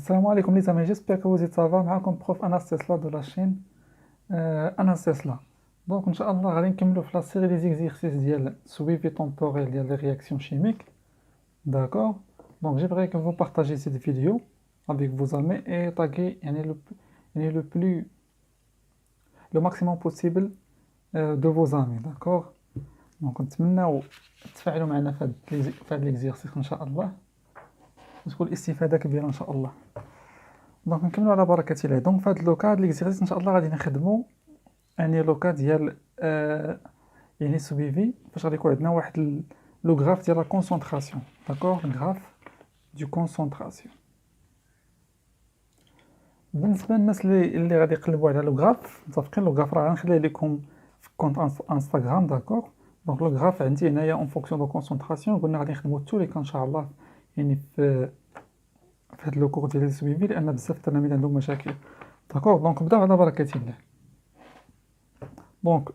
Salam alaikum les amis, j'espère que vous êtes ça va. معكم prof Anas Tesla de la chaîne Anas Tesla. Donc Inch'Allah غادي نكملوا في la série des exercices ديال suivi temporel ديال les réactions chimiques. D'accord? Donc j'aimerais que vous partagez cette vidéo avec vos amis et taguez يعني le maximum possible de vos amis. D'accord? Donc نتمناو تفاعلوا معنا في هذا l'exercice إن شاء الله وتكون الاستفادة كبيرة إن شاء الله. دونك نكملوا على بركة الله. دونك في هذا لوكا هاد ليكزيرسيس ان شاء الله غادي نخدموا يعني لوكا ديال يعني سويفي فاش غادي يكون عندنا واحد لو غراف ديال لا كونسونطراسيون. داكوغ الغراف دو كونسونطراسيون. بالنسبه للناس اللي غادي يقلبوا على لو غراف متفقين لو غراف راه غنخليه لكم في كونت انستغرام. داكوغ دونك لو غراف عندي هنايا اون فونكسيون دو كونسونطراسيون قلنا غادي نخدموا توليك ان شاء الله يعني في هاد لو كور ديال السويفي لان بزاف التلاميذ عندهم مشاكل. داكوغ دونك نبداو على بركة الله. دونك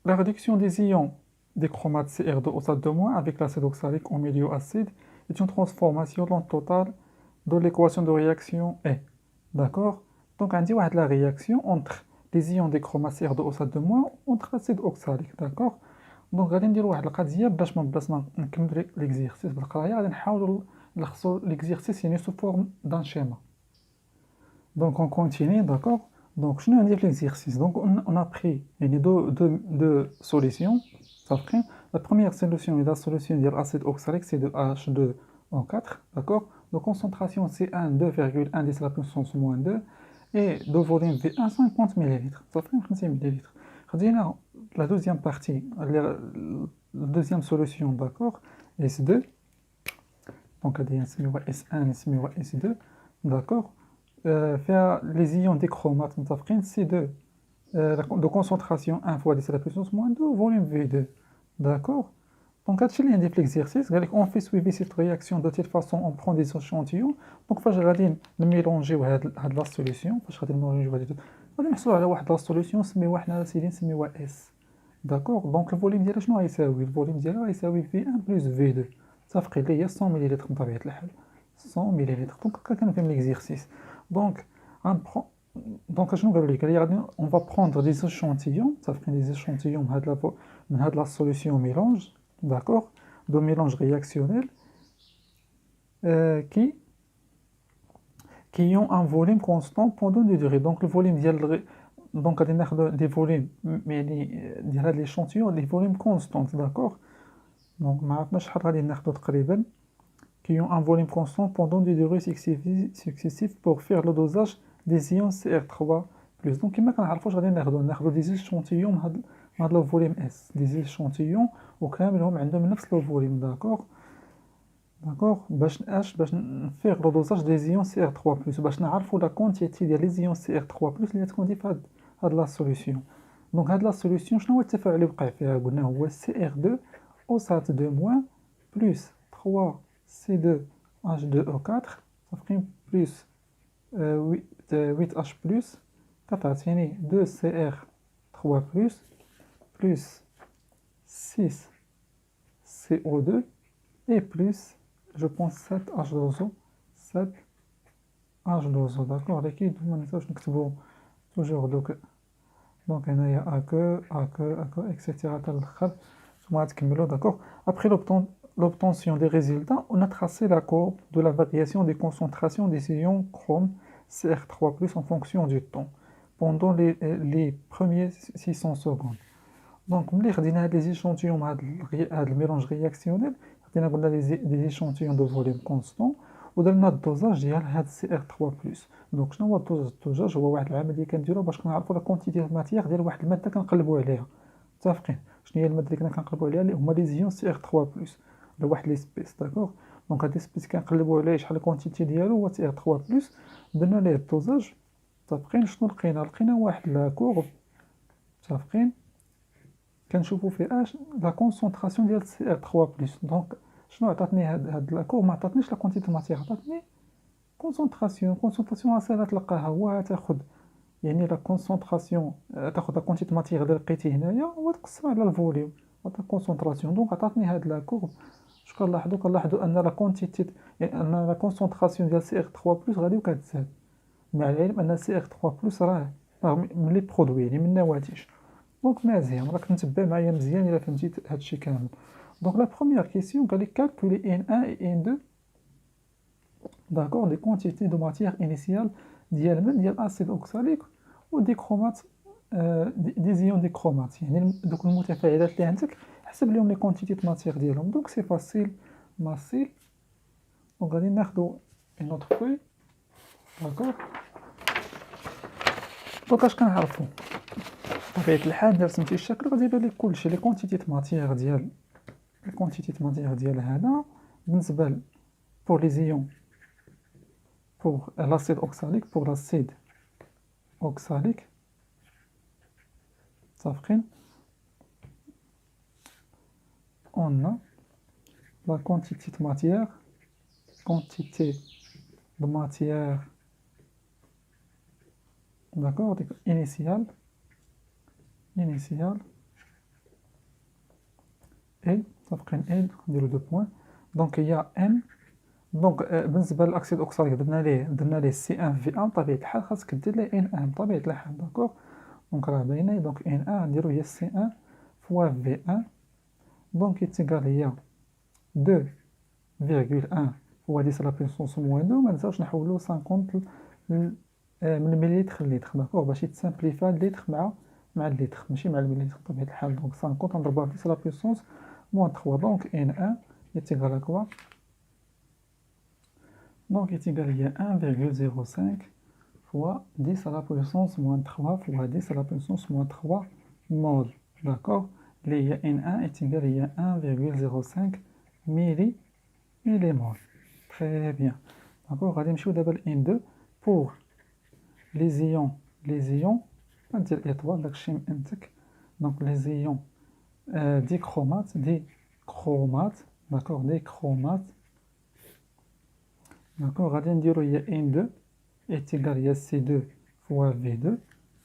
la réduction des ions des chromates CR2 au stade de moins avec l'acide oxalique au milieu acide est une transformation lente totale de l'équation de réaction E. D'accord? Donc on dit la réaction entre les ions des chromates CR2 au stade de moins entre l'acide oxalique. D'accord? Donc غادي نديرو واحد القضيه باش ما بلاص نكملوا ليكزيرسيس بالقرايه غادي نحاولوا نلخصوا l'exercice يعني sous forme d'un schéma. Donc on continue, d'accord? Donc je nous dis l'exercice. Donc on a pris deux solutions. La première solution est la solution de l'acide oxalique, c'est de H2O4, d'accord? De concentration C1 2,1 10 à la puissance moins 2 et de volume V1 50 ml. Ça fait 50 ml. La deuxième partie, la deuxième solution, d'accord? S2. Donc S1 et S2, d'accord? Faire les ions des chromates C2 de concentration 1 fois 10 à la puissance moins 2 volume V2. D'accord? Donc, l'exercice, on fait suivre cette réaction de telle façon, on prend des échantillons. Donc, je vais mélanger la solution. Je vais mélanger la solution, c'est S. D'accord? Donc, le volume ديالها شنو غيساوي؟ الفوليوم ديالها غيساوي V1 plus V2. صافي اللي هي 100 ملل بطبيعة الحال. 100 ملل. Donc, كنفهم l'exercice. Donc, on va prendre des échantillons, ça fait des échantillons de la solution mélange, d'accord, de mélange réactionnel, qui ont un volume constant pendant une durée. Donc, le volume donc des volumes, mais l'échantillon, des volumes constants, d'accord. Donc, qui ont un volume constant pendant des durées successives pour faire le dosage des ions CR3+. Donc, كما كنعرفوا غادي ناخذوا des échantillons هاد le volume S, des échantillons وكاملهم عندهم نفس le volume. D'accord باش نفيغ le dosage des ions CR3+, باش نعرفوا la quantité ديال les ions CR3+ اللي تكون في هاد la solution. Donc هاد la solution شنو هو التفاعل اللي وقع فيها؟ قلنا هو CR2 au stade de moins plus 3C2H2O4 ça fait plus 8H plus 4 يعني 2CR3 plus 6CO2 et plus je pense 7H2O 7H2O. d'accord لكن ما ننساوش نكتبوا toujours donc هنايا AQ etc حتى الاخر ثم غتكملوا. d'accord après l'obtention des résultats, on a tracé la courbe de la variation des concentrations des ions chrome CR3+ en fonction du temps, pendant les premiers 600 secondes. Donc, on a des échantillons de mélange réactionnel, on a des échantillons de volume constant, on a le dosage de CR3+. Donc, je vais le dosage, je vais voir la quantité de matière ديال واحد الماده كنقلبوا عليها. متفقين؟ شنو هي الماده اللي كنقلبوا عليها؟ اللي هما لي زيون CR3+. لواحد ليسبيس. داكوغ دونك هاد ليسبيس كنقلبوا عليه شحال الكونتيتي ديالو هو CR3+. درنا ليه الدوزاج. متفقين؟ شنو لقينا واحد لا كورب. متفقين؟ كنشوفوا فيها لا كونسونطراسيون ديال CR3+. دونك شنو عطاتني هاد لا كورب؟ ما عطاتنيش لا كونتيتي ماتير، عطاتني كونسونطراسيون ساهله تلقاها. هو تاخذ يعني لا كونسونطراسيون، تاخذ لا كونتيتي ماتير اللي لقيتي هنايا وتقسمها على الفوليوم، عطاك كونسونطراسيون. دونك عطاتني هاد لا كورب. كنلاحظوا ان لا كونتيتي يعني ان لا كونسونطراسيون ديال CR3+ غادي وكتزاد، مع العلم ان CR3+ راه من لي برودوي يعني من النواتج. دونك مزيان راك تنتبه معايا مزيان الا فهمتي هادشي كامل. دونك لا بروميير كيسيون قال لك كالكولي N1 et N2 d'accord des quantités de matière initiale ديال من ديال اسيد اوكساليك ودي كرومات دي زيون دي كرومات، يعني دوك المتفاعلات اللي عندك حسب لهم لي كونتيتي ماتير ديالهم. دونك سي فاسيل ماسيل. دونك غادي ناخدو اون اوتر فوي داكور. دونك اش كنعرفو بطبيعة الحال نرسم شي الشكل غادي يبان لك كلشي لي كونتيتي ماتير ديال هذا بالنسبة pour les ions pour l'acide oxalique pour l'acide oxalique صافقين. on a la quantité de matière d'accord initiale et صافقين et نديرو دو بوين. دونك il y a n دونك بالنسبه للاكسيد اوكساليك درنا ليه C1V1 بطبيعه الحال خاصك دير ليه N1 بطبيعه الحال داكوغ. دونك راه باينه. دونك N1 نديرو هي C1 فوا V1 دونك يتيكال هي 2,1 فوا 10 لا بويسونس موان 2. منساوش نحولو 50 من المليلتر للتر داكوغ باش يتسامبليفا الليتر مع الليتر ماشي مع المليلتر بطبيعه الحال. دونك 50 نضربوها في 10 لا بويسونس موان 3 دونك N1 يتيكال هكا. Donc est égal à 1,05 fois 10 à la puissance moins 3 fois 10 à la puissance moins 3 mol. D'accord. Le N1 est égal à 1,05 millimol. Très bien. D'accord. Allez, je vais d'abord N2 pour les ions. On va dire étoile. Donc les ions dichromates. D'accord. Dichromates. D'accord, غادي نديرو هي N2 est égal à C2 fois V2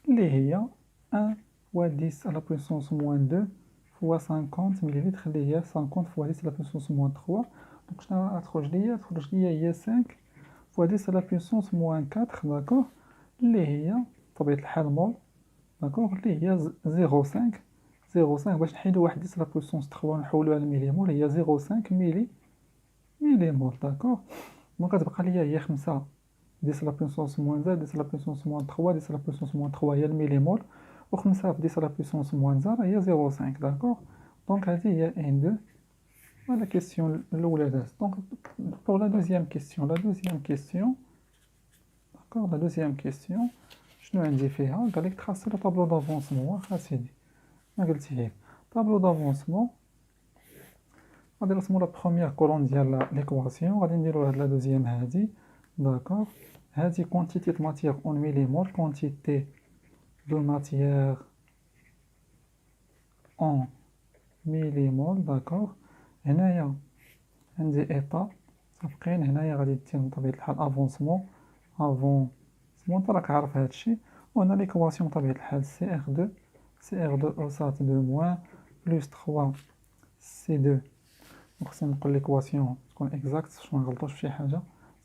اللي هي 1 fois 10 à la puissance moins 2 fois 50 مليلتر اللي هي 50 fois 10 à la puissance moins 3. دونك شنو غتخرج ليا هي 5 fois 10 à la puissance moins 4 داكوغ اللي هي بطبيعة الحال مول داكوغ اللي هي 0.5 باش نحيدو واحد 10 à la puissance 3 ونحولوها لمليمول هي 0.5 مليمول داكوغ. دونك كتبقى ليا هي 5 10 لا بويسونس موان 2 10 لا بويسونس موان 3 10 لا بويسونس موان 3 هي المليمول و 5 في 10 لا بويسونس موان 0 هي 0.5 داكوغ. دونك هذه هي N2 ولا كيسيون الاولى دازت. دونك بور لا دوزيام كيسيون داكوغ لا دوزيام كيسيون شنو عندي فيها قال لك تراسي لو طابلو دافونسمون. واخا سيدي ما قلتي ليه طابلو دافونسمون غادي نرسمو لا بروميير كولون ديال ليكواسيون غادي نديرو هاد لا دوزيام هادي داكوغ. هادي كونتيتي د ماتيير اون ميليمول كونتيتي دو ماتيير اون ميليمول داكوغ. هنايا عندي ايطا صافقين. هنايا غادي دير بطبيعة الحال افونسمون انت راك عارف هادشي. وهنا ليكواسيون بطبيعة الحال CR2 اوسات 2 موان بلوس 3 C2 خصني نقول ليكواسيون تكون اكزاكت باش منغلطوش فشي حاجه.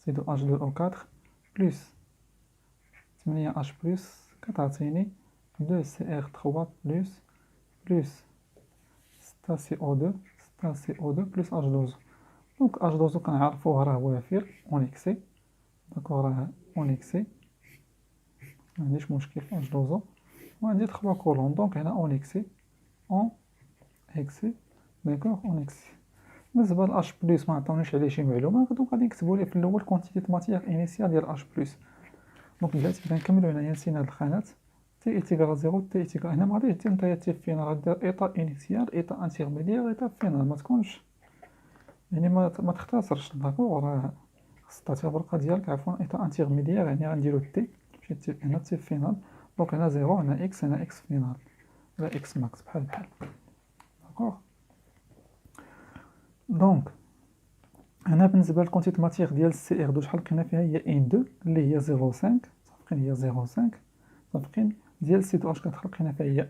C2 H2O4 بلوس 8H بلوس كتعطيني 2CR3 بلوس 6CO2 بلوس H2O. دونك H2O كنعرفوه راه وافر اون اكسي داكوغ راه اون اكسي معنديش مشكل في H2O. وعندي 3 كولون دونك هنا اون اكسي داكوغ اون اكسي. بالنسبه ل H بلس ما عطاونيش عليه شي معلومه دونك غادي نكتبوا ليه في الاول كونتيتي د ماتيير انيسيال ديال H بلس. دونك دلوقتي بغينا نكملوا هنايا نسينا هاد الخانات تي ايتيكال 0 تي ايتيكال هنا ما غاديش دير نتايا تي فينال غدير ايطا انيسيال ايطا انترميديير ايطا فينال ما تكونش يعني ما تختصرش داكوغ. راه خص تعطي البرقه ديالك عفوا ايطا انترميديير يعني غنديرو تي ماشي هنا تي فينال. دونك هنا 0 هنا اكس هنا اكس فينال ولا اكس ماكس بحال داكوغ. دونك هنا بالنسبه للكونتيتي ماتيير ديال CR2 شحال لقينا فيها هي N2 اللي هي 0.5 صافقين هي 0.5 صافقين. ديال C2H4 لقينا فيها هي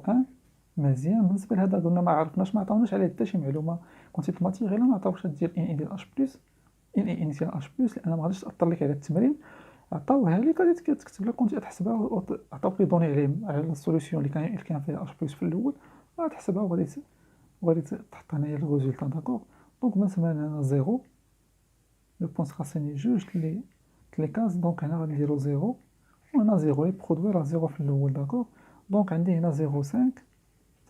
1.01 مزيان. بالنسبه لهذا قلنا ما عرفناش، ما عطاوناش عليه حتى شي معلومه كونتيتماتيك، غير ما عطاوش ديال ان اي ديال اش بلس، ان اي انيسيال اش بلس، لان ما غاديش تاثر لك على التمرين. عطاوها لك غادي تكتب لها كنتي تحسبها، عطاوك لي دوني على السوليسيون اللي كان فيها اش بلس في الاول، غتحسبها وغادي تحط هنايا الريزولتا. داكوغ. دونك بالنسبه لنا زيرو، لو بوان سera سيني جوج لي كاز. دونك هنا غادي نديرو زيرو، وهنا زيرو، لي برودوي راه زيرو في الاول. داكوغ. دونك عندي هنا زيرو سانك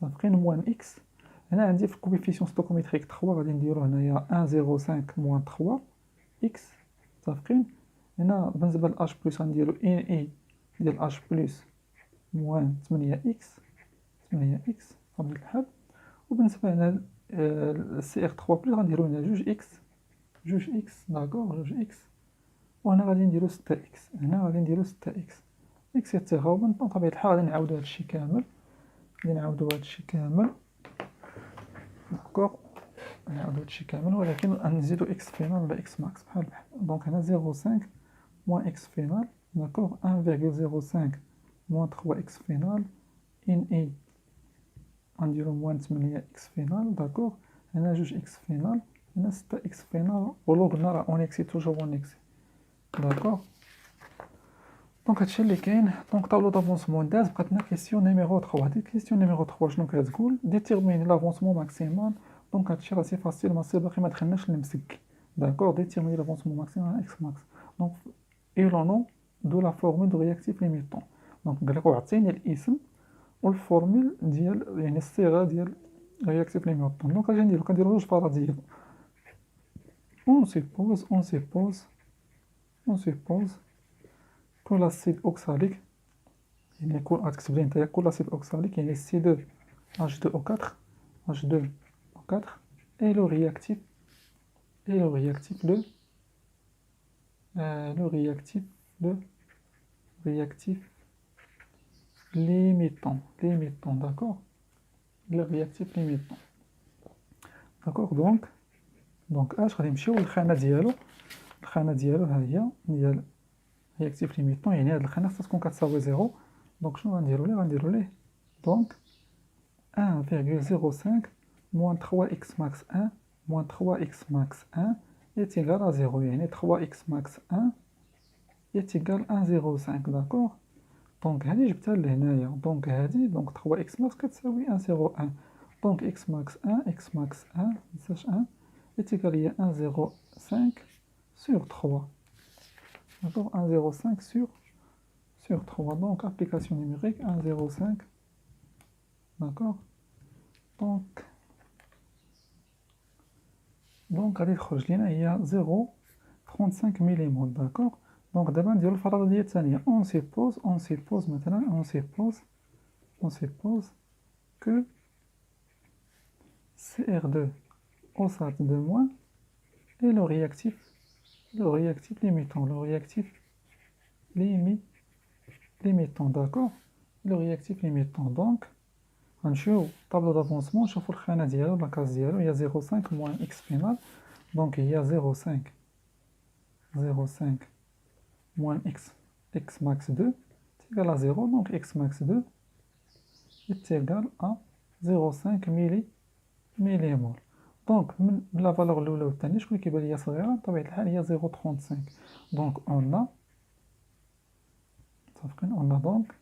صافقين موان اكس. هنا عندي في الكوفيسيون ستوكوميتريك 3 غادي نديرو هنايا 1.05 موان 3 اكس صافقين. هنا بالنسبه ل h بلس غنديرو ان اي ديال h بلس موان 8 اكس، 8 اكس بطبيعة الحال. وبالنسبه هنا سي ار 3 بلس غنديرو هنا جوج اكس، جوج اكس. داكوغ، جوج اكس. وهنا غادي نديرو 6 اكس، هنا غادي نديرو 6 اكس اكسيتيرا. وبطبيعة الحال غادي نعاودو هادشي كامل، داكوغ. نعاودو هادشي كامل، ولكن نزيدو اكس فينال ولا اكس ماكس بحال. دونك هنا 0.5 موان اكس فينال. داكوغ. 1.05 موان 3 اكس فينال. ان اي غنديرو موان 8 اكس فينال. داكوغ. هنا جوج اكس فينال، هنا 6 اكس فينال. ولو قلنا راه اون اكسي توجور اون اكسي. داكوغ. دونك هادشي اللي كاين. دونك طابلو دافونسمون داز. بقاتنا كيسيون نيميرو 3. هادي كيسيون نيميرو 3 شنو كتقول؟ ديتيرميني لافونسمون ماكسيمال. دونك هادشي راه سي فاسيل، ماشي باقي ما دخلناش للمسك. داكوغ. ديتيرميني لافونسمون ماكسيمال اكس ماكس. دونك ايلونو دو لا فورمول دو رياكتيف ليميتون. دونك قالك وعطيني الاسم والفورمول ديال يعني الصيغه ديال رياكتيف ليميتون. دونك اجي نديرو كنديرو جوج فرضيات. اون سيبوز que l'acide oxalique يعني غتكتب لي نتايا كل acide oxalique يعني C2H2O4 H2O4 et le réactif le réactif limitant, d'accord, le réactif limitant. D'accord. donc اش غادي نمشيو للخانه ديالو ها هي ديال réactif limitant. يعني هاد الخانه خصها تكون كتساوي زيرو. دونك شنو غنديرو ليه دونك 1.05 moins 3x max 1 moins 3x max 1 est égal à 0. يعني 3x max 1 est égal à 1.05. داكوغ. دونك هادي جبتها لهنايا. دونك هادي دونك 3x max كتساوي 1.01. دونك x max 1 منساش 1 est égal هي 1.05 sur 3. D'accord, 1.05 sur 3. Donc, application numérique 1.05. D'accord. Donc, غادي تخرج لينا هي 0.35 مليمول. داكوغ. دونك دابا نديرو الفرضية الثانية. اون سيبوز مثلا اون سيبوز كو CR2 OSAT de moins et le réactif limitant. limitant. D'accord. Le réactif limitant. Donc غنمشيو طابلو دافونسمون نشوفو الخانة ديالو لاكاز ديالو هي 0.5 موان اكس فينال. دونك هي 0.5 موان اكس ماكس 2 تيغال ا 0. دونك اكس ماكس 2 تيغال ا 0.5 مليمول. دونك من لا فالور الاولى والثانيه شكون كيبان ليا صغيره بطبيعه الحال هي 0.35. دونك اون متفقين اون دونك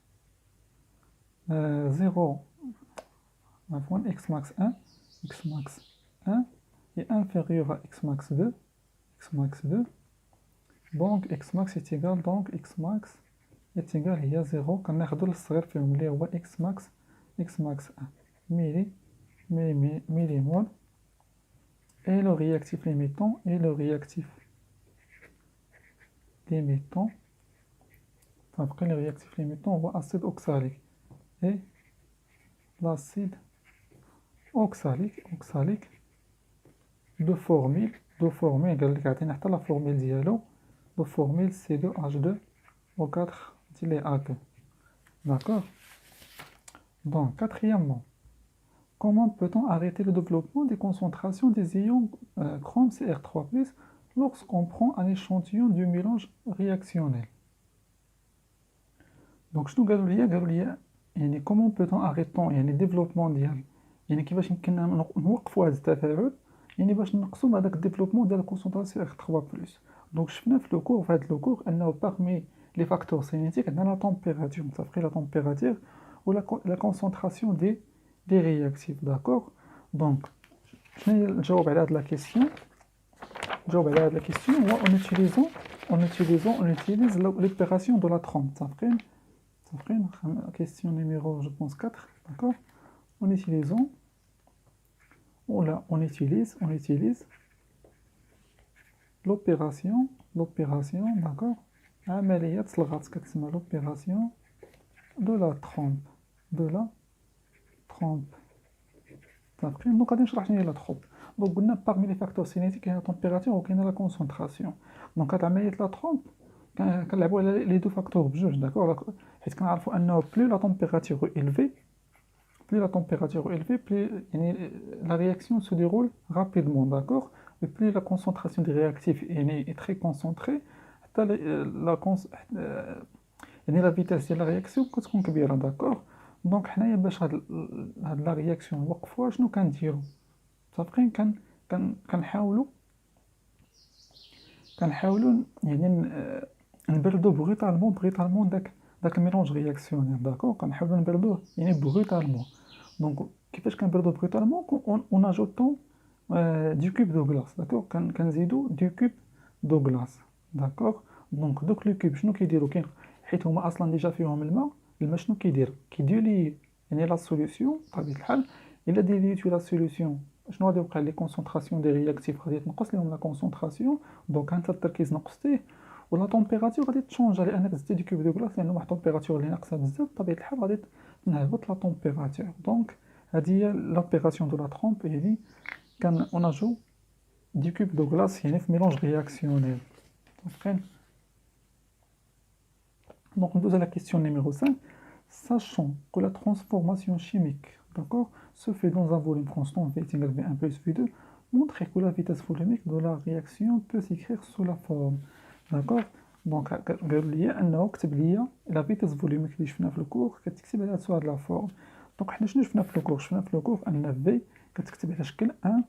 0 عفوا x max 1 est inférieur à x max 2. Donc x max est égal, هي 0. كناخدو الصغير فيهم اللي هو x max 1 مليمول. et le réactif limitant فبقى le réactif limitant هو acide oxalique et l'acide oxalique دو فورميل قال لك عطينا حتى لا فورميل ديالو. دو فورميل C2H2O4 ديال A2. D'accord. Donc quatrièmement, comment peut-on arrêter le développement des concentrations des ions chrome Cr3+ lorsqu'on prend un échantillon du mélange réactionnel. Donc شنو قالوا لي يعني كومون بوتون اريتون يعني ديفلوبمون ديال يعني كيفاش يمكننا نوقفوا هذا التفاعل يعني باش نقصوا هذاك الديفلوبمون ديال الكونسونطراسيون اخ 3 بلس. دونك شفنا في لو كور في هذا لو كور انه باغمي لي فاكتور سينيتيك عندنا لا تمبيراتور متفقين لا تمبيراتور ولا لا كونسونطراسيون دي رياكتيف داكور. دونك شنو هي الجواب على هاد لا كيسيون؟ الجواب على هاد لا كيسيون هو on utilise l'opération de la trompe متفقين متفقين. question numéro je pense 4 d'accord. En utilisant ou là on utilise l'opération d'accord عملية الغطس كتسمى l'opération de la trompe متفقين. دونك غادي نشرح شنو هي لا ترومب. دونك قلنا باغمي لي فاكتور سينيتيك كاين لا تمبيراتور وكاين لا كونسونطراسيون. دونك هاد عملية لا ترومب كنلعبوا على لي دو فاكتور بجوج داكور حيت كنعرفوا انه بلو لا تمبيراتور élevée plus يعني la réaction se déroule rapidement d'accord et plus la concentration des réactifs est très concentrée حتى يعني la vitesse ديال la réaction كتكون كبيره داكور. دونك حنايا باش هاد لا رياكسيون نوقفوها شنو كنديرو متفقين كنحاولوا يعني نبردو بغيطالمون داك الميلونج رياكسيونير داكور كنحاولوا نبردوه يعني بغيطالمون. دونك كيفاش كنبردو بغيطالمون اون اجوتون دو كوب دو غلاس داكور كنزيدو دو كوب دو غلاس داكور. دونك دوك لو كوب شنو كيديروا كاين حيت هما اصلا ديجا فيهم الماء شنو كيديولي يعني لا سوليوشن بطبيعه الحال الا ديليتي لا سوليوشن شنو غادي يوقع لي كونسونطراسيون دي رياكتيف غادي تنقص لهم لا كونسونطراسيون. دونك انت التركيز نقصتيه ولا تمبيراتور غادي تشونجا لانك زدتي دو كوب دو غلاس لانه واحد التمبيراتور اللي ناقصه بزاف بطبيعه الحال غادي تنهبط لا تمبيراتور. دونك هذه هي لوبيراسيون دو لا ترومب يعني كان اون اجو دو كوب دو غلاس يعني في ميلونج رياكسيونيل متفقين. Donc on pose la question numéro 5. Sachant que la transformation chimique d'accord, se fait dans un volume constant V égale V1 plus V2, montrez que la vitesse volumique de la réaction peut s'écrire sous la forme. D'accord. Donc قالوا لي انه كتب لي la vitesse volumique اللي شفنا في الكور كتكتب على سؤال لا فورم. دونك حنا شنو شفنا في الكور؟ شفنا في الكور ان V كتكتب على شكل 1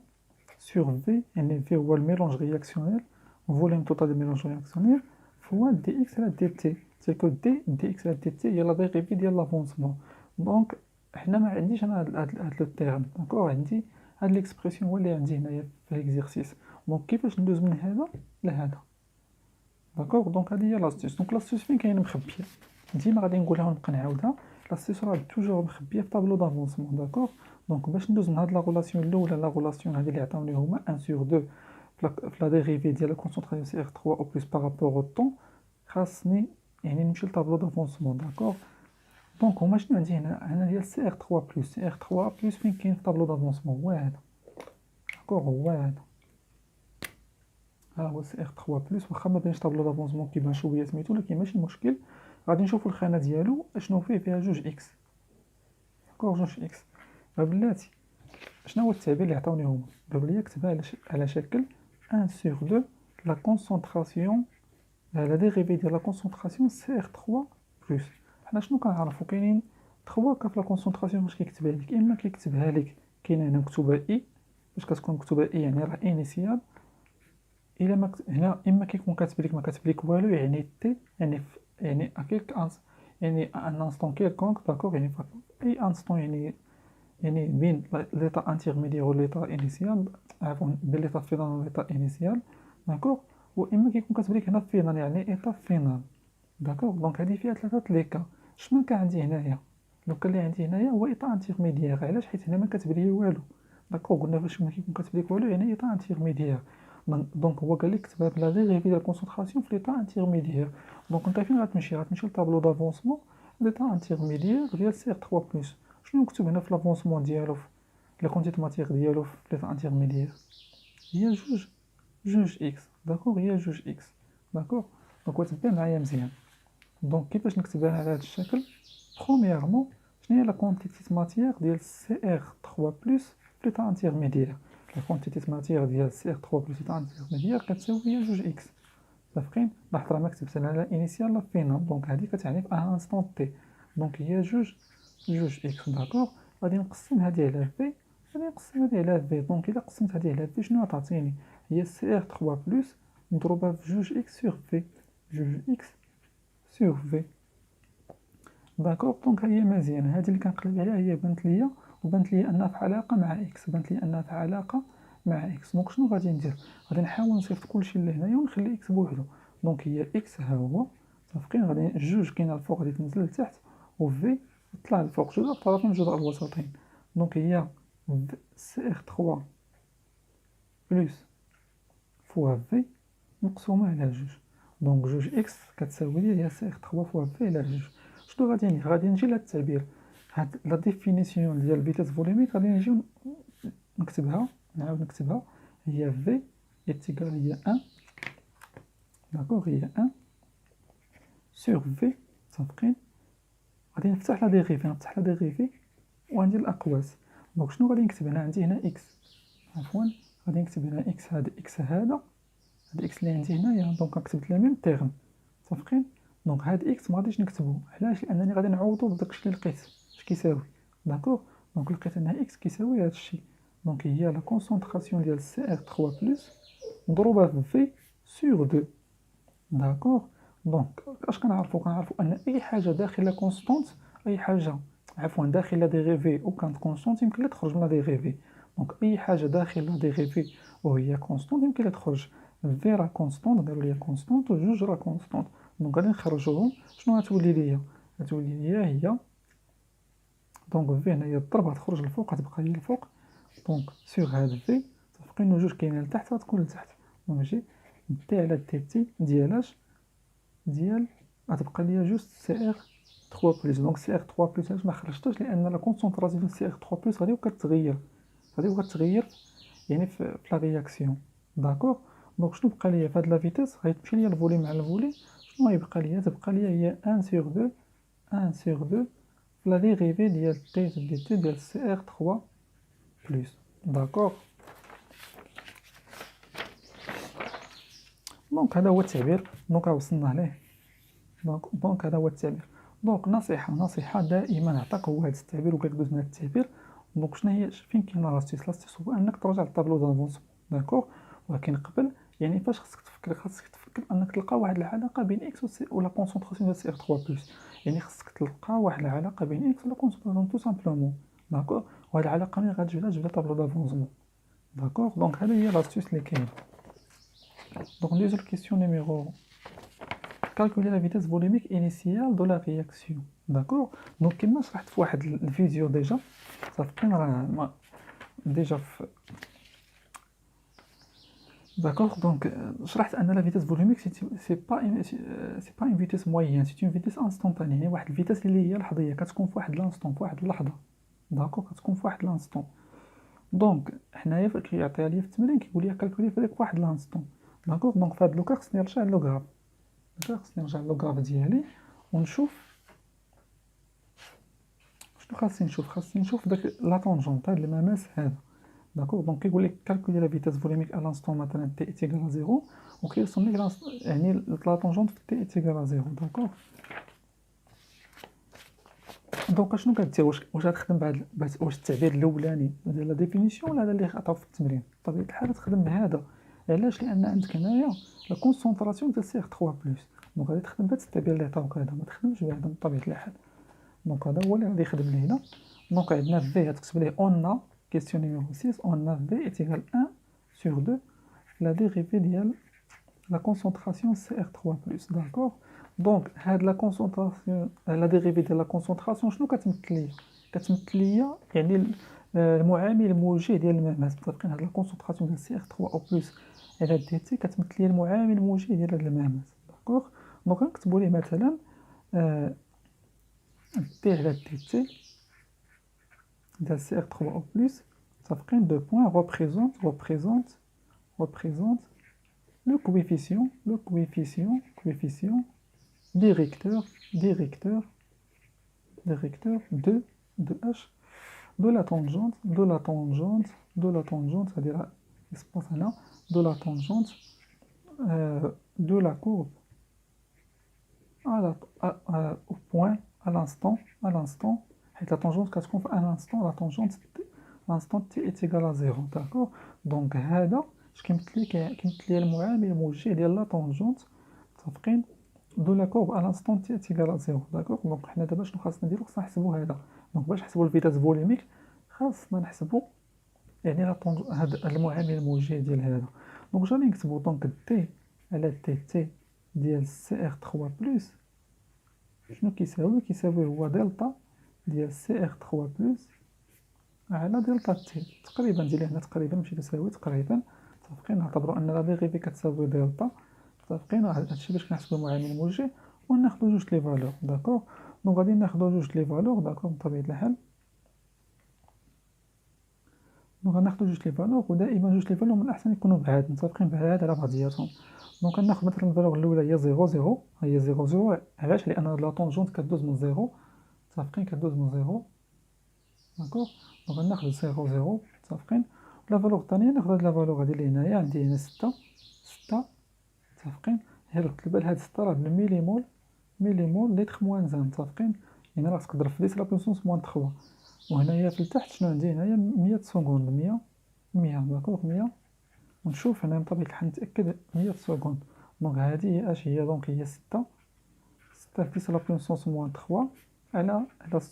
sur V يعني V هو الميلونج رياكسيونيل فوليوم توتال دو ميلونج رياكسيونيل فوا دي اكس على دي تي سي كو دي اكس على دي تي هي لا ديريفي ديال لافونسمون. دونك حنا ما عنديش انا هاد لو تيرم داكور عندي هاد ليكسبرسيون هو اللي عندي هنايا في ليكزيرسيس. دونك كيفاش ندوز من هذا لهذا داكور. دونك هادي هي لاستيس. دونك لاستيس فين كاينه مخبيه ديما غادي نقولها ونبقى نعاودها لاستيس راه توجور مخبيه في طابلو دافونسمون داكور. دونك باش ندوز من هاد لا غولاسيون الاولى لا غولاسيون هادي اللي عطاوني هما 1 sur 2 في لا ديريفي ديال لا كونسونطراسيون سي ار 3 او بلس بارابور او طون خاصني يعني نمشي لطابلو دافونسمون داكور. دونك هما شنو عندي هنا ديال سي ار 3 بلس سي ار 3 بلس فين كاين في طابلو دافونسمون هو هذا داكور هو هذا ها هو سي ار 3 بلس. واخا ما بينش طابلو دافونسمون كيبان شويه سميتو ولكن ماشي مشكل غادي نشوفوا الخانه ديالو اشنو فيها جوج اكس داكور جوج اكس. بلاتي شنو هو التعبير اللي عطاوني هما قالوا لي كتبها على شكل 1 sur 2 la concentration la dérivée ديال la concentration CR3 plus. حنا شنو كنعرفوا كاينين 3 كاف لا كونسونطراسيون باش كيكتبها لك اما كيكتبها لك كاينه هنا مكتوبه اي باش كتكون مكتوبه اي يعني راه انيسيال الا ما هنا اما كيكون كاتب لك ما كاتب لك والو يعني تي يعني اكيك يعني ان انستون كيلكونك داكور يعني اي انستون يعني بين ليطا انترميديير و ليطا انيسيال عفوا بين ليطا فينال و ليطا انيسيال داكور. واما كيكون كاتب لك هنا فينال يعني ايطا فينال داكور. دونك هذه فيها ثلاثه لي كا. شنو كان عندي هنايا لو كان اللي عندي هنايا هو ايطا انترميديير علاش حيت هنا ما كاتب لي والو داكور. قلنا فاش ما كيكون كاتب لك والو يعني ايطا انترميديير. دونك هو قال لك كتبها بلا ديريفي ديال كونسونطراسيون في ليطا انترميديير. دونك انت فين غتمشي لطابلو دافونسمون ليطا انترميديير ديال سي 3 بلس. شنو مكتوب هنا في لافونسمون ديالو في لا كونتيت ماتيغ ديالو في ليطا انترميديير هي جوج اكس داكور هي جوج اكس داكور. دونك تبع معايا مزيان. دونك كيفاش نكتبها على هذا الشكل؟ برومييرمون شنو هي لا كونتيتي ماتيغ ديال سي ار 3 بلس في ليطا انترميديير؟ لا كونتيتي ماتيغ ديال سي ار 3 بلس ليطا انترميديير كتساوي هي جوج اكس متفقين. لاحظ راه ما كتبتش لا انيسيال لا فينال. دونك هذه كتعني في ان انستون تي. دونك هي جوج جوج إكس داكوغ. غادي نقسم هادي على في، غادي نقسم هادي على في. دونك إلا قسمت هادي على في شنو غتعطيني؟ هي سي إر 3 بلس مضروبة في جوج إكس سور في، جوج إكس سور في داكوغ. دونك هي مزيانة، هادي اللي كنقلب عليها هي بانت ليا، وبانت ليا أنها في علاقة مع إكس، بانت ليا أنها في علاقة مع إكس. دونك شنو غادي ندير؟ غادي نحاول نصيفط كلشي لهنايا ونخلي إكس بوحدو. دونك هي إكس ها هو متفقين، غادي جوج كاينة الفوق غادي تنزل لتحت، و في طلع الفوق، جوج الطرفين جوج الوسطين. دونك هي سي إر 3 بلس فوا في مقسومة على جوج. دونك جوج إكس كتساوي لي هي سي إر 3 فوا في على جوج. شنو غادي ندير؟ غادي نجي لهاد التعبير، هاد لا ديفينيسيون ديال فيتاس فوليميك غادي نجيو نكتبها، نعاود نكتبها. هي في إتيكال هي 1 داكوغ، هي 1 سور في متفقين. غادي نفتح لا ديغيفي، نفتح لا ديغيفي وغندير الأقواس. دونك شنو غادي نكتب هنا؟ عندي هنا إكس، عفوا غادي نكتب هنا إكس، هاد إكس هذا، هاد إكس اللي عندي هنايا. دونك كتبت لا ميم تيرم متفقين. دونك هاد إكس مغاديش نكتبو، علاش؟ لأنني غادي نعوضو بداكشي اللي لقيت اش كيساوي داكوغ. دونك لقيت أن إكس كيساوي هادشي. دونك هي لا كونسونطراسيون ديال سي إر 3 بلس مضروبة في في سور 2 داكوغ. دونك اش كنعرفو؟ كنعرفو أن أي حاجة داخل لا كونستونت، أي حاجة عفوا داخل لا ديغيفي و كانت كونستونت يمكن لها تخرج من لا ديغيفي. دونك أي حاجة داخل لا ديغيفي وهي كونستونت يمكن لها تخرج. في راه كونستونت، قالوا لي كونستونت، و جوج راه كونستونت. دونك غادي نخرجوهم، شنو غتولي ليا؟ غتولي ليا هي دونك في هنايا الضرب غتخرج الفوق، غتبقى هي الفوق. دونك سور هاد في متفقين جوج كاينين لتحت غتكون لتحت. دونك نجي ندي على دي تي ديالاش ديال غتبقى ليا جوست سي إر 3 بلس. دونك سي إر 3 بلس علاش ما خرجتوش؟ لأن لا كونسونطراسيون ديال سي إر 3 بلس غادي كتغير، غادي كتغير يعني في لا رياكسيون داكوغ. دونك شنو بقى ليا في هاد لا فيتاس؟ غيتمشي ليا الفوليم مع الفوليم. شنو غيبقى ليا؟ تبقى ليا هي 1 سور 2، 1 سور 2 في لا ديريفي ديال تي زد دي تي ديال سي إر 3 بلس داكوغ. دونك هذا هو التعبير، دونك وصلنا ليه. دونك هذا هو التعبير. دونك نصيحة دائما عطاك هو هذا التعبير وقالك دوز من هذا التعبير. دونك شنو هي فين كاين لاستيس هو انك ترجع للطابلو دافونسمون داكوغ. ولكن قبل يعني فاش خصك تفكر انك تلقى واحد العلاقه بين اكس ولا كونسونطراسيون ديال سي إر 3 بلس. يعني خصك تلقى واحد العلاقه بين اكس ولا كونسونطراسيون تو سامبلومون داكوغ. وهاد العلاقه ملي غتجبدها جبدها طابلو دافونسمون داكوغ. دونك هذه هي لاستيس اللي كاينه. دونك ندوزو لكيسيون نيميرو. calculer la vitesse volumique initiale de la réaction d'accord. donc كما شرحت في واحد الفيديو ديجا صافي راه ديجا في d'accord. donc شرحت ان لا فيتاس فولوميك سي با اون فيتاس موين، سي اون فيتاس انستونطاني، يعني واحد الفيتاس اللي هي لحظيه كتكون في واحد لانستون، في واحد اللحظه داكوغ، كتكون في واحد لانستون. دونك حنايا كيعطيها لي في التمرين كيقول لي كالكولي في داك واحد لانستون داكوغ. دونك في هاد لوكا خصني نرجع لو غراف، خصني نرجع للغراف ديالي ونشوف شنو خاصني نشوف. خاصني نشوف داك لا طونجونط، هاد المماس هذا داكوغ. دونك كيقول لك كالكولي لا فيتاس فوليميك ا لانستون مثلا تي ايتيغال 0 وكيرسم لك يعني لا طونجونط في تي ايتيغال 0 داكوغ. دونك شنو كدير؟ واش غتخدم بعد واش التعبير الاولاني ديال لا ديفينيسيون ولا هذا اللي عطاو في التمرين؟ بطبيعه الحال تخدم بهذا. علاش؟ لان عندك هنايا لا كونسونطراسيون ديال سي إر 3 بلس. دونك غادي تخدم بهذا التعبير اللي عطاوك هذا، ما تخدمش بهذا بطبيعه الحال. دونك هذا هو اللي غادي يخدم لي هنا. دونك عندنا في غتكتب ليه اون كيسيون نيميرو 6 اون في ايتيغال 1 سور 2 لا ديريفي ديال لا كونسونطراسيون سي إر 3 بلس داكوغ. دونك هاد لا كونسونطراسيون لا ديريفي ديال لا كونسونطراسيون شنو كتمثل ليا؟ كتمثل ليا يعني المعامل الموجه ديال المماس متفقين. هاد لا كونسونطراسيون ديال سي إر 3 او بلس على دي تي كتمثل ليا المعامل الموجه ديال هاد المماس داكوغ. دونك غنكتبوا ليه مثلا تي على دي تي ديال سي إر 3 او بلس متفقين دو بوين représente le coefficient directeur de h de la tangente, c'est-à-dire l'espace là, de la tangente de la courbe au point, à l'instant, حيت لا طونجونس كتكون في ان انستون لا طونجونس l'instant t est égal à 0 d'accord donc هذا اش كيمثل لي كيمثل لي المعامل الموجه ديال لا طونجونت متفقين دو لا كورب à l'instant t est égal à 0 d'accord دونك حنا دابا شنو خاصنا نديرو خاصنا نحسبوا هذا دونك باش نحسبوا الفيتاس فوليميك خاصنا نحسبوا يعني لا هذا المعامل الموجه ديال هذا دونك غادي نكتبوا دونك تي على تي ديال سي ار 3 بلس شنو كيساوي هو دلتا ديال سي ار 3 بلس على دلتا تي تقريبا ديال هنا تقريبا ماشي تساوي تقريبا متفقين نعتبروا ان لا ديريفي كتساوي دلتا متفقين هادشي باش كنحسبوا المعامل الموجه وناخذوا جوج لي فالور داكوغ دونك غادي ناخذوا جوج لي فالور داكوغ بطبيعه الحال دونك غناخذوا جوج لي فالور ودائما جوج لي فالور من الاحسن يكونوا بعاد متفقين بعاد على بعضياتهم دونك غناخذ مثلا الفالور الاولى هي 0 0 هي 0 0 علاش لان لا طونجونت كدوز من 0 متفقين كدوز من 0 داكوغ دونك غناخذ 0 0 متفقين لا فالور الثانيه ناخذ هاد لا فالور هادي اللي هنايا عندي هنا 6 متفقين هي ردت البال هاد 6 راه بالميليمول ميليمول لتر موان 1 متفقين يعني راه تقدر في 10 لا بويسونس موان 3 وهنايا في التحت شنو عندي هنايا 100 سكوند 100 داكوغ 100 ونشوف هنا بطبيعه الحال نتاكد 100 سكوند دونك هادي هي اش هي دونك هي 6 في 10 لا بويسونس موان 3 على 100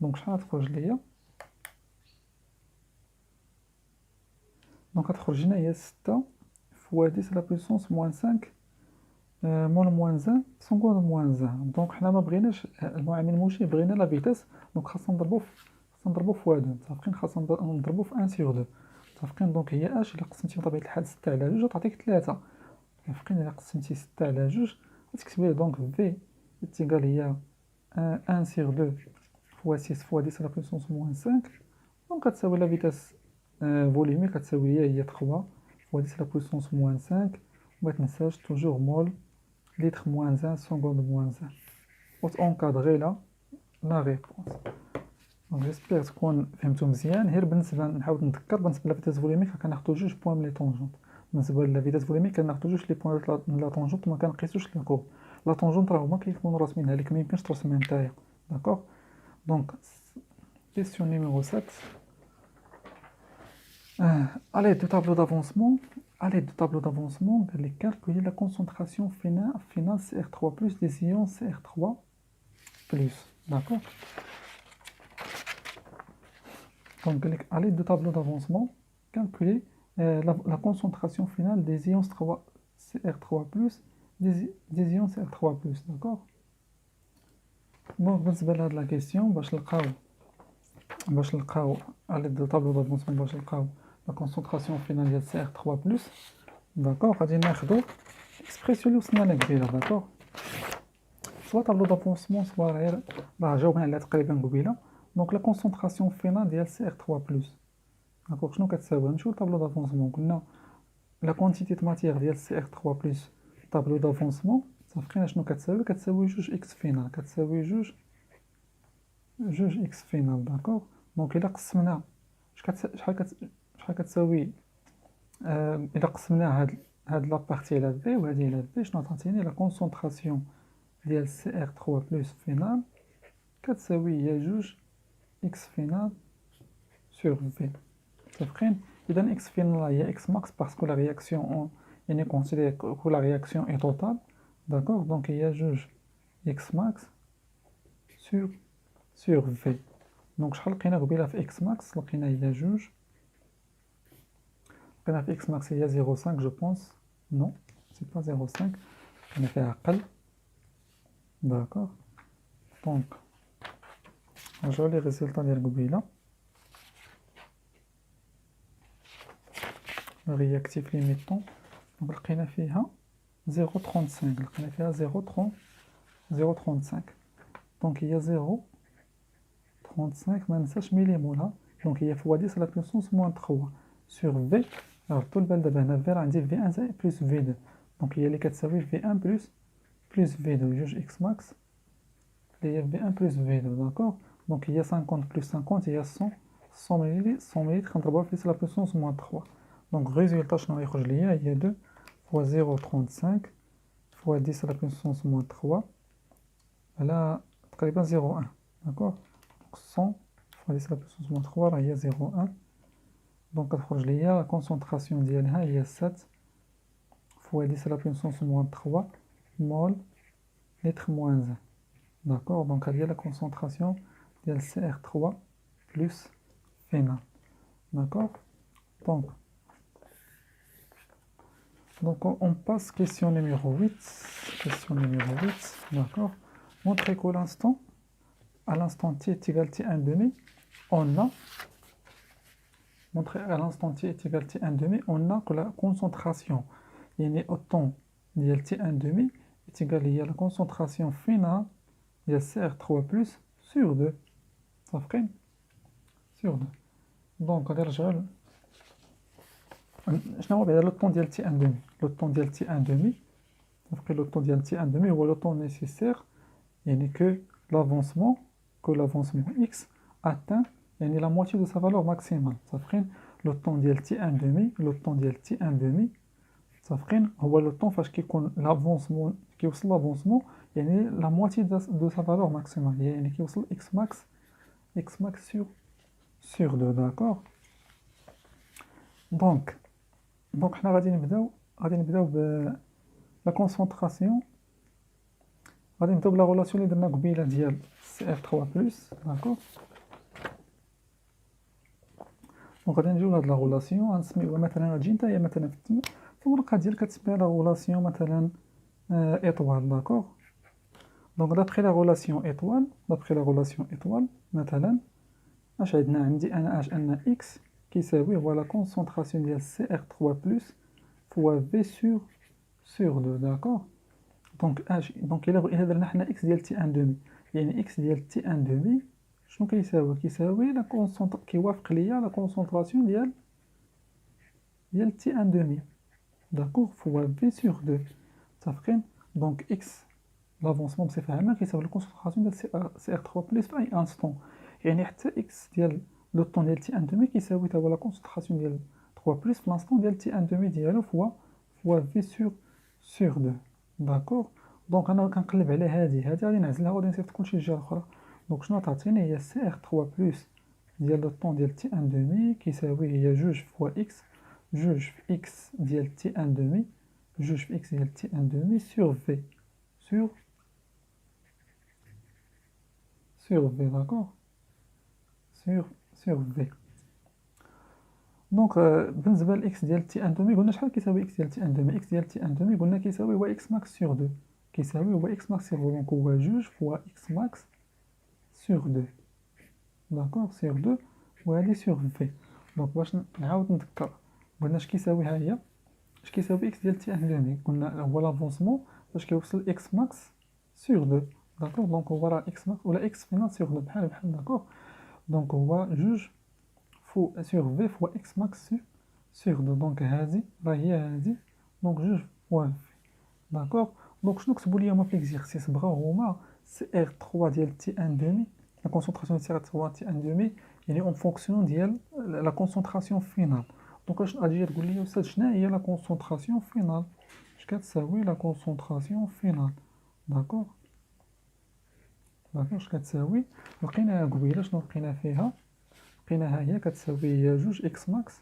دونك شحال غتخرج ليا دونك غتخرج هنا هي 6 فوا 10 لا بويسونس موان 5 مول موان 1 سكوند موان 1 دونك حنا ما بغيناش المعامل الموجه بغينا لا فيتاس دونك خاصنا نضربو في 2 متفقين خاصنا نضربو في 1 sur 2 متفقين دونك هي اش الا قسمتي بطبيعه الحال 6 على 2 غتعطيك 3 متفقين الا قسمتي 6 على 2 غتكتبي دونك في تيغال هي 1 sur 2 فوا 6 فوا 10 لا بويسونس موان 5 دونك غتساوي لا فيتاس فوليميك غتساوي هي 3 فوا 10 لا بويسونس موان 5 وما تنساش توجور مول لتر موان 1 سكوند موان 1 وتونكادغي لا ريبونس دونك جيسبيغ تكون فهمتو مزيان غير بالنسبه نحاول نذكر بالنسبه لا فيتاس فوليميك كناخذوا جوج بوين من لي طونجونت بالنسبه لا فيتاس فوليميك كناخذوا جوج لي بوين من لا طونجونت وما كنقيسوش الكورب لا طونجونت راه هما كيكونوا راسمينها لك ما يمكنش ترسمها نتايا داكوغ دونك question numéro 7 à l'aide de tableau d'avancement قال لك calculer la concentration finale CR3+ des ions CR3+, d'accord donc قال لك à l'aide de tableau d'avancement calculer la concentration finale des ions CR3+, des ions CR3+, d'accord donc بالنسبه لهاد لا كيسيون باش نلقاو à l'aide de tableau d'avancement باش نلقاو la concentration finale ديال CR3+, d'accord غادي ناخذوا اكسبريسيون اللي وصلنا لها قبيله داكوغ سوا طابلو دافونسمون سوا غير راه جاوبنا عليها تقريبا قبيله دونك لا كونسونطراسيون فينال ديال CR3+, داكوغ شنو كتساوي نمشيو لطابلو دافونسمون قلنا لا كونتيتي د ماتيير ديال CR3+ طابلو دافونسمون صافقين شنو كتساوي جوج اكس فينال كتساوي جوج اكس فينال داكوغ دونك الا قسمنا شحال كتساوي الا قسمنا هاد لابارتي على في وهذه على في شنو تعطيني لا كونسونطراسيون ديال CR3+ فينال كتساوي هي جوج اكس فينال سور في متفقين اذا اكس فينال هي اكس ماكس باسكو لا رياكسيون يعني كونسيدير كو لا رياكسيون اي توتال داكوغ دونك هي جوج اكس ماكس سور في دونك شحال لقينا قبيله في اكس ماكس لقينا هي جوج لقينا في اكس ماكس هي 0.5 جو بونس نو سي با 0.5 لقينا فيها اقل داكوغ دونك نرجعو لي ريزولطا ديال قبيله رياكتيف ليميتون دونك لقينا فيها 0.35 لقينا فيها 0.35 دونك هي 0.35 ما ننساش ميليمول دونك هي فوا 10 لا بويسونس موان 3 سور في ردتو البال دابا هنا في راه عندي في 1 بلس في 2 دونك هي اللي كتساوي في 1 بلس في 2 جوج اكس ماكس اللي هي في 1 بلس في 2 داكوغ دونك هي 50 بلس 50 هي 100 مليلتر كنضربوها في 10 لا بويسونس موان 3 دونك ريزولطا شنو غيخرج ليا هي 2 فوا 0.35 فوا 10 لا بويسونس موان 3 على تقريبا 0.1 داكوغ 100 fois 10 à la puissance moins 3 راه هي 0,1. دونك كتخرج ليا لا كونسونطراسيون ديالها هي 7 fois 10 à la puissance moins 3 mol litre moins 1. D'accord, donc il y a la concentration de CR3 plus phénol. D'accord, donc on passe question numéro 8. Question numéro 8, d'accord. Montrer qu'à l'instant, t est égal à t1,5, on a, montrer à l'instant t est égal à t1,5, on a que la concentration, il y a autant de t1,5 est égal à la concentration finale de CR3 plus sur 2. Ça fait sur 2. Donc, on va dire le temps de T1,5. Le temps de T1,5, après le temps de T1,5, ou le temps nécessaire, il n'y a que l'avancement x atteint la moitié de sa valeur maximale. Ça fait le temps de T1,5, le temps de T1,5, ça fait le temps qui l'avancement, qui est l'avancement, il y a la moitié de sa valeur maximale. Il y a qui est x max sur 2, d'accord. Donc حنا غادي نبداو لا كونسونطراسيون. غادي نبداو بلا غولاسيون اللي درنا قبيله ديال CR3 بلس، داكوغ. دونك غادي نجيو لهاد لا غولاسيون غنسميوها مثلا، غتجي نتايا مثلا في الورقه ديالك كتسميها لا غولاسيون مثلا ايطوال، داكوغ. دونك دابخي لا غولاسيون ايطوال مثلا اش عندنا؟ عندي انا ان اكس كيساوي هو لا كونسونطراسيون ديال CR3 بلس فوا V sur 2، داكوغ. دونك الا درنا حنا اكس ديال T1,5، يعني اكس ديال T1,5 شنو كيساوي لا كيوافق ليا لا كونسونطراسيون ديال T1,5، داكوغ، فوا V sur 2 متفقين. دونك اكس لافونسمون بصفه عامه كيساوي لا كونسونطراسيون ديال CR3 بلس في اي انستون، يعني حتى اكس ديال لو طون ديال T1,5 كيساوي تا هو لا كونسونطراسيون ديال 3 بلس في لانستون ديال T1,5 ديالو فوا في sur 2، داكوغ. دونك انا كنقلب على هادي غادي نعزلها وغادي نصيفط كلشي للجهه الاخرى. دونك شنو تعطيني؟ هي CR3 بلس ديال لو طون ديال T1,5 كيساوي هي 2 فوا اكس، 2 في اكس ديال T1,5، 2 في اكس ديال T1,5 sur V sur V، داكوغ، sur V. دونك بالنسبه لاكس ديال T1,5 قلنا شحال كيساوي اكس ديال T1,5؟ اكس ديال T1,5 قلنا كيساوي هو اكس ماكس سور 2، كيساوي هو اكس ماكس سور 2، دونك هو 2 فوا اكس ماكس سور 2، داكوغ، سور 2، وهادي سور في. دونك باش نعاود نذكر، قلنا اش كيساوي، ها هي اش كيساوي اكس ديال T1,5، قلنا هو لافونسمون فاش كيوصل اكس ماكس سور 2، داكوغ. دونك هو راه اكس ماكس ولا اكس فينال سور 2 بحال، داكوغ. دونك هو 2 sur V fois x max sur 2، دونك هذه راه هي هذه، دونك 2 فوا في، داكوغ. دونك شنو كتبوا لي هما في ليكزيرسيس؟ بغاو هما CR3 ديال T1,5، لا كونسونطراسيون ديال CR3 T1,5 يعني اون فونكسيون ديال لا كونسونطراسيون فينال. دونك اش غادي تقول لي استاذ شنو هي لا كونسونطراسيون فينال؟ اش كتساوي لا كونسونطراسيون فينال؟ داكوغ، اش كتساوي؟ لقيناها قبيله، شنو لقينا فيها؟ لقيناها هي كتساوي هي 2 اكس ماكس،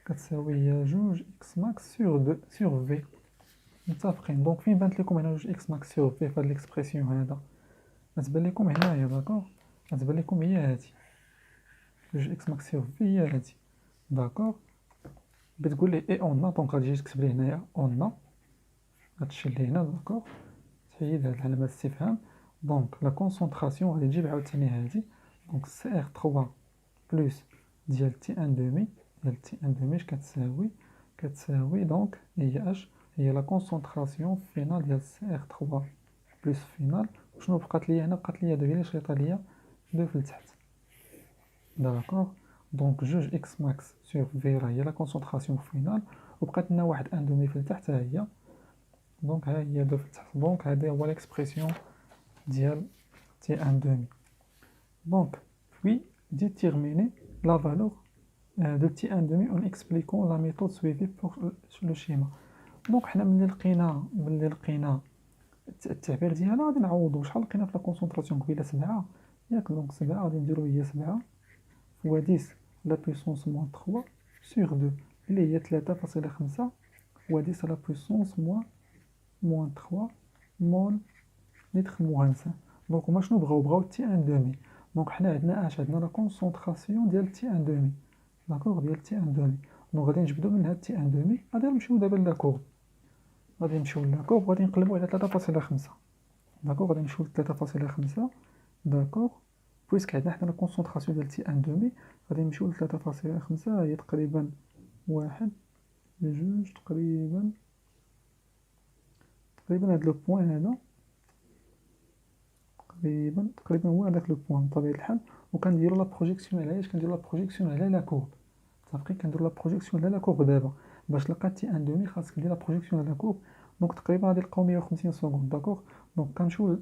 كتساوي هي 2 اكس ماكس سور في، متفقين. دونك فين بانت لكم هنا 2 اكس ماكس سور في هاد ليكسبرسيون هذا؟ غتبان لكم هنايا، داكوغ، غتبان لكم هي هادي 2 اكس ماكس سور في هي هادي، داكوغ. بتقول لي اي اون، دونك غتجي تكتب لي هنايا اون، غتشيل لي هنا، داكوغ، تحيد هاد علامة الاستفهام. دونك لا كونسونطراسيون غادي تجيب عاوتاني هادي، دونك CR3 بلس ديال T1,5 اش كتساوي دونك هي اش؟ هي لا كونسونطراسيون فينال ديال CR3 بلس فينال. شنو بقات ليا هنا؟ بقات ليا 2 اللي شريطه ليا 2 في التحت، داكوغ. دونك 2 اكس ماكس سور في راه هي لا كونسونطراسيون فينال، وبقات لنا واحد 1,5 في التحت، ها هي، دونك ها هي 2 في التحت. دونك هذا هو ليكسبرسيون ديال T1,5. دونك puis déterminer la valeur de T1,5 en expliquant la méthode suivie pour le schéma. دونك حنا ملي لقينا التعبير ديالها غادي نعوضو. شحال لقينا في لا كونسونطراسيون قبيله؟ 7، ياك دونك 7 غادي نديرو هي 7 fois 10 la puissance moins 3 sur 2 اللي هي 3.5 fois 10 à la puissance moins 3 مول litre moins 5. دونك هما شنو بغاو تي ان دومي. دونك حنا عندنا عندنا لا كونسونطراسيون ديال تي ان دومي داكوغ ديال تي ان دومي. دونك غادي نجبدو من هاد تي ان دومي غادي نمشيو دابا لاكورب غادي نمشيو لاكورب غادي نقلبو على 3.5 داكوغ غادي نمشيو ل 3.5 داكوغ بويسك عندنا حنا لا كونسونطراسيون ديال تي ان دومي غادي نمشيو ل 3.5 هي تقريبا 1 2 تقريبا هاد لو بوين هذا تقريبا هو هذاك لو بوين بطبيعة الحال. وكنديرو لا بروجيكسيون على اش كنديرو لا بروجيكسيون على لا كورب متفقين كنديرو لا بروجيكسيون على لا كورب دابا باش تلقى تي ان دومي خاصك دير لا بروجيكسيون على لا كورب. دونك تقريبا غادي نلقاو 150 سكوند داكوغ. دونك كنمشيو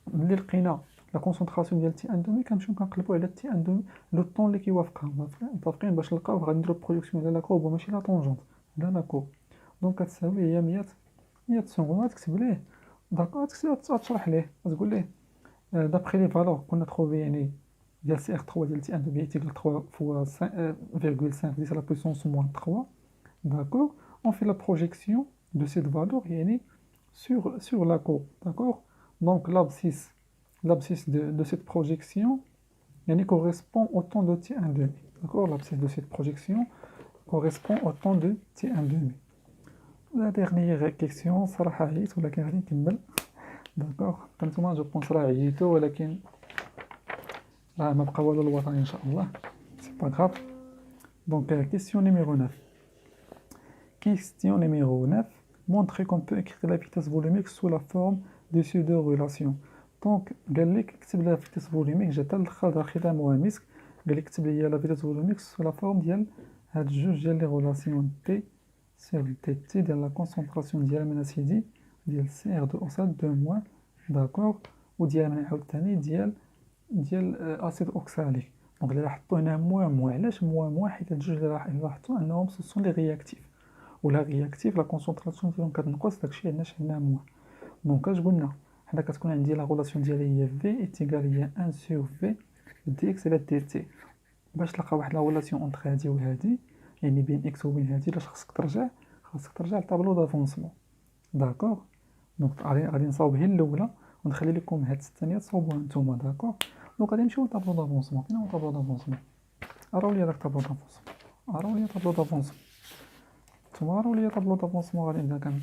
ملي لقينا لا كونسونطراسيون ديال تي ان دومي كنمشيو كنقلبو على تي ان دومي لو طون اللي كيوافقها متفقين باش نلقاو غادي نديرو بروجيكسيون على لا كورب وماشي لا طونجونت على لا كورب. دونك كتساوي هي 100 سكوند غتكتب ليه داكوغ تشرح ليه تقول ليه d'après les valeurs qu'on a trouvées يعني ديال سي ار 3 ديال تي ان دومي égal 3 fois 5,5 10 à la puissance moins 3 d'accord on fait la projection de cette valeur يعني sur la courbe d'accord. donc l'abscisse de cette projection يعني correspond au temps de t1 demi d'accord. l'abscisse de cette projection correspond au temps de t1 demi. la dernière question صراحة عييت ولكن غادي نكمل داكوغ. كنتوما جو بونس راه عييتو ولكن راه ما بقى والو الوطن ان شاء الله سي با غاف. دونك كيسيون نيميرو 9 question numéro 9 montrer qu'on peut écrire la vitesse volumique sous la forme de ces deux relations. دونك قال لك كتب لها فيتيس فولوميك جات الاخر داخلها مسك قال لك كتب لي لا فيتيس فولوميك سو لا فورم ديال هاد جوج ديال لي ريلاسيون تي سير دي تي ديال لا كونسونطراسيون ديال من اسيدي ديال سي ار دو اوسات دو موان داكوغ وديال من عاوتاني ديال اسيد اوكساليك. دونك اللي لاحظتو هنا موان علاش موان حيت هاد الجوج اللي لاحظتو انهم سون لي رياكتيف ولا رياكتيف لا كونسونطراسيون ديالهم كتنقص داكشي علاش عندنا موان. دونك اش قلنا حنا كتكون عندي لا غولاسيون ديالي هي في ايتيغال هي 1 سور في دي اكس على دي تي. باش تلقى واحد لا غولاسيون اونتر هادي وهادي يعني بين اكس وبين هادي لاش خاصك ترجع لطابلو دافونسمون داكوغ. دونك غادي نصاوب هي الاولى ونخلي لكم هاد الثانيه تصاوبوها نتوما داكوغ. دونك غادي نمشيو لطابلو دافونسمون. فين هو طابلو دافونسمون؟ راهو لي داك طابلو دافونسمون راهو لي طابلو دافونسمون نتوما راهو لي طابلو دافونسمون غادي نبدا كان.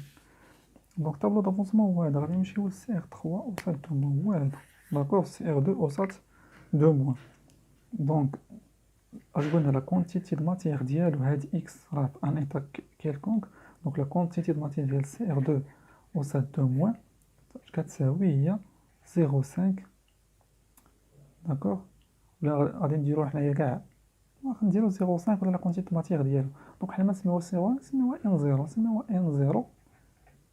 دونك طابلو دافونسمون هو هذا غادي نمشيو ل سي ار 3 اوسات دو موان هو هذا داكوغ سي ار 2 اوسات دو موان. دونك اش قلنا لا كونتيتي د ماتيير ديالو هاد اكس راه في ان ايتا كيلكونك. دونك لا كونتيتي د ماتيير ديال سي ار 2 اوسات دو موان كتساوي هي 0.5 داكوغ. ولا غادي نديرو حنايا كاع نديرو 0.5 ولا لا كونتيتي د ماتيير ديالو. دونك حنا ما نسميوها سي 1 نسميوها ان 0 نسميوها ان 0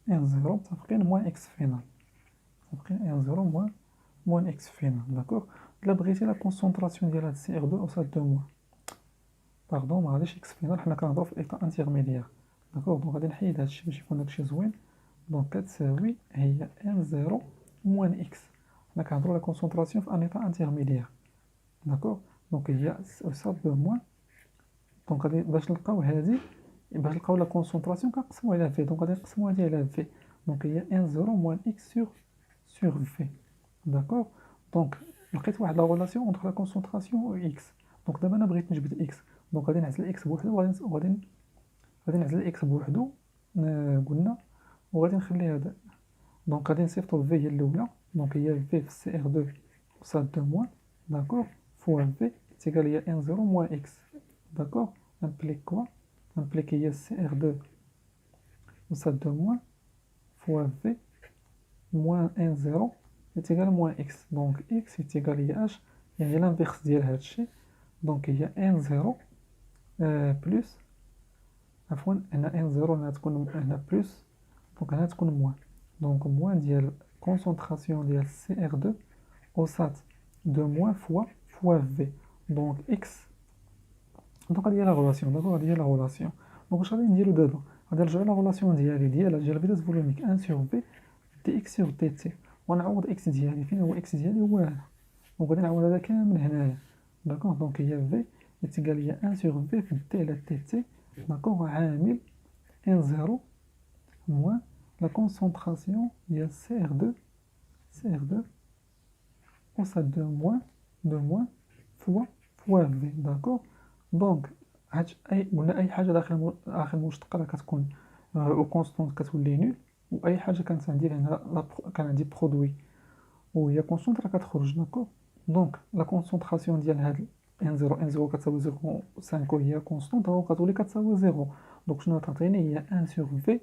ان 0 متفقين موان اكس فينال متفقين ان 0 موان اكس فينال داكوغ. الا بغيتي لا كونسونطراسيون ديال هاد سي ار 2 اوسات دو موان باردون ما غاديش اكس فينال حنا كنهضرو في ايتا انترميديير داكوغ. دونك غادي نحيد هادشي باش يكون داكشي زوين. دونك كتساوي هي ان 0 موان اكس حنا كنهضرو لا كونسونطراسيون في ان ايتا انترميديير داكوغ. دونك هي اوسات دو موان. دونك غادي باش نلقاو هادي باش نلقاو لا كونسونطراسيون كنقسموها على في. دونك غادي نقسموها هادي على في. دونك هي ان 0 موان اكس سور في داكوغ. دونك لقيت واحد لا غولاسيون اونتر لا كونسونطراسيون و اكس. دونك دابا انا بغيت نجبد اكس. دونك غادي نعزل اكس بوحدو غادي نعزل اكس بوحدو قلنا وغادي نخلي هذا. دونك غادي نصيفطو في هي الاولى. دونك هي في سي ار 2 اوسات دو موان داكوغ فوا في تيكال هي ان 0 موان اكس داكوغ. امبليك كوا امبليك هي سي ار 2 اوسات دو موان فوا في موان ان 0 يتيغال موان اكس. دونك اكس يتيغال هي اش يعني لانفيرس ديال هادشي. دونك هي ان 0 بلس عفوا هنا ان 0 هنا تكون هنا بلس دونك هنا تكون موان. دونك موان ديال كونسونطراسيون ديال سي ار 2 اوسات دو موان فوا في. دونك اكس دونك هادي هي لا غولاسيون داكوغ هادي هي لا غولاسيون. دونك واش غادي نديرو دابا غادي نرجعو لا غولاسيون ديال فيتاس فولوميك 1 سور في دي اكس سور دي تي ونعوض اكس ديالي. فين هو اكس ديالي هو هذا وغادي نعاود هذا كامل هنايا. داكوغ دونك هي في يتقال لي 1 sur في في دي على تي تي. داكوغ عامل ان زيرو موان لا كونسونطراسيون ديال سي ار 2 وصا دو موان فوا في. داكوغ دونك هاد قلنا اي حاجه داخل المشتقه راه كتكون او كونستونت كتولي نول، واي حاجه كانت عندي هنا كان عندي برودوي وهي كونستونت راه كتخرج. داكوغ دونك لا كونسونطراسيون ديال هاد ان زيرو كتساوي 0.5 وهي كونستونت دونك كتولي كتساوي زيرو. دونك شنو تعطيني هي 1 sur في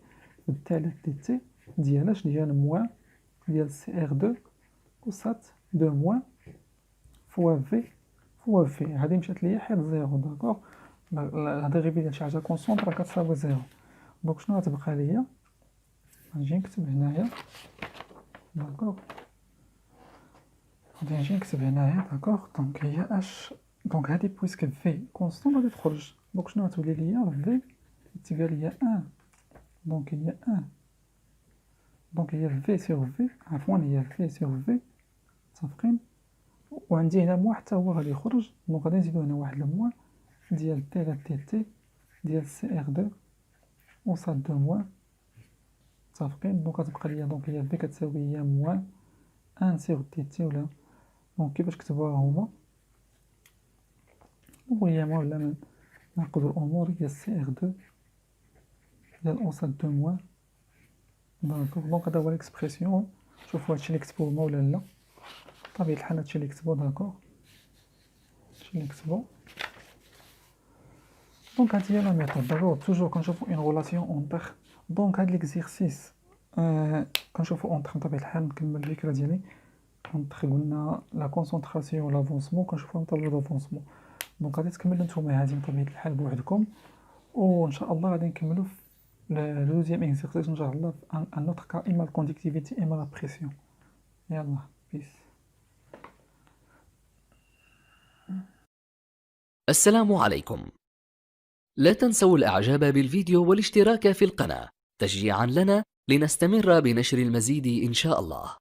بالتاء على تي تي ديال اش ديال موان ديال سي ار 2 كوسات دو موان فوا في. هادي مشات ليا حيت زيرو. داكوغ لا ديريفي ديال شي حاجه كونستونت راه كتساوي زيرو. دونك شنو غتبقى ليا؟ غنجي نكتب هنايا. داكوغ غادي نجي نكتب هنايا. داكوغ دونك هي اش دونك هادي بويسك في كونستون غادي تخرج. دونك شنو غتولي ليا؟ في تيقال ليا 1 دونك هي 1 دونك هي في سور في عفوا هي في سور في متفقين. وعندي هنا موان حتى هو غادي يخرج. دونك غادي نزيدو هنا واحد الموان ديال تي على تي تي ديال سي ار 2 وصات دو موان متفقين. دونك غتبقى ليا دونك هي في كتساوي هي موان 1 سور تي تي ولا دونك كيفاش كتبوها هما وهي موان ولا نعقدو الامور هي سي ار 2 ديال اوسات دو موان. داكوغ دونك هذا هو ليكسبرسيون. شوفوا هادشي اللي كتبو هما ولا لا. بطبيعة الحال هادشي اللي كتبو. داكوغ هادشي اللي كتبو. دونك هادي هي لا ميثود. داكوغ توجور كنشوفو اون غولاسيون اونتر. دونك هاد ليكزيرسيس كنشوفو اونتر بطبيعة الحال. نكمل الفكرة ديالي. اونتر قلنا لا كونسونطراسيون و لافونسمون كنشوفو طابلو دافونسمون. دونك غادي تكملو نتوما هادي بطبيعة الحال بوحدكم وان شاء الله غادي نكملو في le deuxième exercice Inch'Allah un autre cas إما الكوندكتيفيتي إما لا بريسيون. يلا بيس. السلام عليكم. لا تنسوا الإعجاب بالفيديو والاشتراك في القناة تشجيعا لنا لنستمر بنشر المزيد إن شاء الله.